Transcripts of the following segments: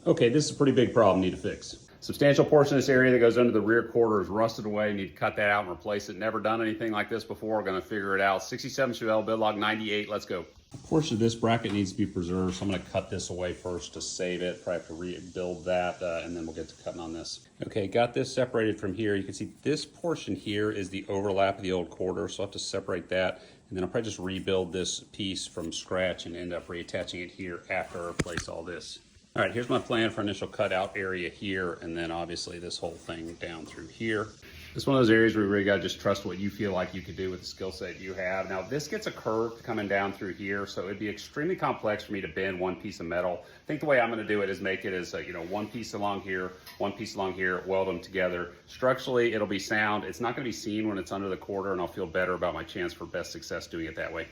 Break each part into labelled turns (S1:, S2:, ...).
S1: Okay, this is a pretty big problem, need to fix. Substantial portion of this area that goes under the rear quarter is rusted away. Need to cut that out and replace it. Never done anything like this before. Gonna figure it out. 67 Chevelle, bid log 98, let's go. A portion of this bracket needs to be preserved, so I'm gonna cut this away first to save it. Probably have to rebuild that, and then we'll get to cutting on this. Okay, got this separated from here. You can see this portion here is the overlap of the old quarter, so I'll have to separate that. And then I'll probably just rebuild this piece from scratch and end up reattaching it here after I replace all this. All right, here's my plan for initial cutout area here, and then obviously this whole thing down through here. This is one of those areas where you really gotta just trust what you feel like you could do with the skill set you have. Now this gets a curve coming down through here, so it'd be extremely complex for me to bend one piece of metal. I think the way I'm gonna do it is make it as one piece along here, one piece along here, weld them together. Structurally, it'll be sound. It's not gonna be seen when it's under the quarter, and I'll feel better about my chance for best success doing it that way.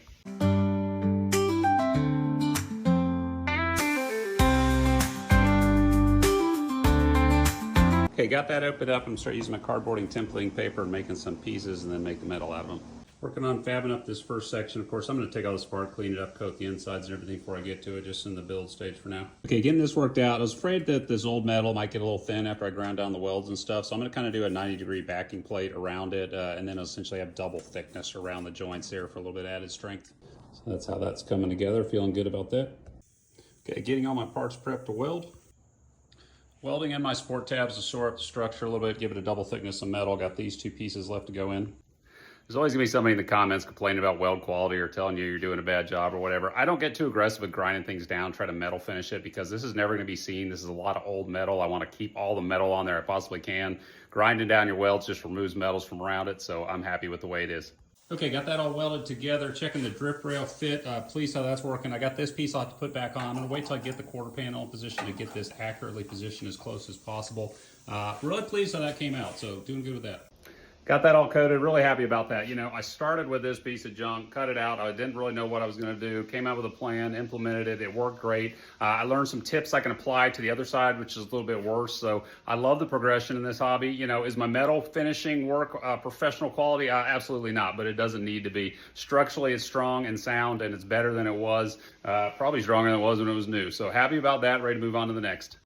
S1: Okay, got that opened up. I'm gonna start using my cardboarding templating paper and making some pieces and then make the metal out of them. Working on fabbing up this first section. Of course, I'm gonna take all this apart, clean it up, coat the insides and everything before I get to it, just in the build stage for now. Okay, getting this worked out. I was afraid that this old metal might get a little thin after I ground down the welds and stuff, so I'm gonna kind of do a 90-degree backing plate around it, and then essentially have double thickness around the joints there for a little bit added strength. So that's how that's coming together, feeling good about that. Okay, getting all my parts prepped to weld. Welding in my support tabs to shore up the structure a little bit, give it a double thickness of metal. Got these two pieces left to go in. There's always gonna be somebody in the comments complaining about weld quality or telling you you're doing a bad job or whatever. I don't get too aggressive with grinding things down, try to metal finish it, because this is never gonna be seen. This is a lot of old metal. I wanna keep all the metal on there I possibly can. Grinding down your welds just removes metals from around it, so I'm happy with the way it is. Okay, got that all welded together, checking the drip rail fit. Pleased how that's working. I got this piece I'll have to put back on. I'm gonna wait till I get the quarter panel in position to get this accurately positioned as close as possible. Really pleased how that came out, so doing good with that. Got that all coated, really happy about that. You know, I started with this piece of junk, cut it out. I didn't really know what I was gonna do. Came out with a plan, implemented it, it worked great. I learned some tips I can apply to the other side, which is a little bit worse. So I love the progression in this hobby. You know, is my metal finishing work professional quality? Absolutely not, but it doesn't need to be. Structurally, it's strong and sound, and it's better than it was. Probably stronger than it was when it was new. So happy about that, ready to move on to the next.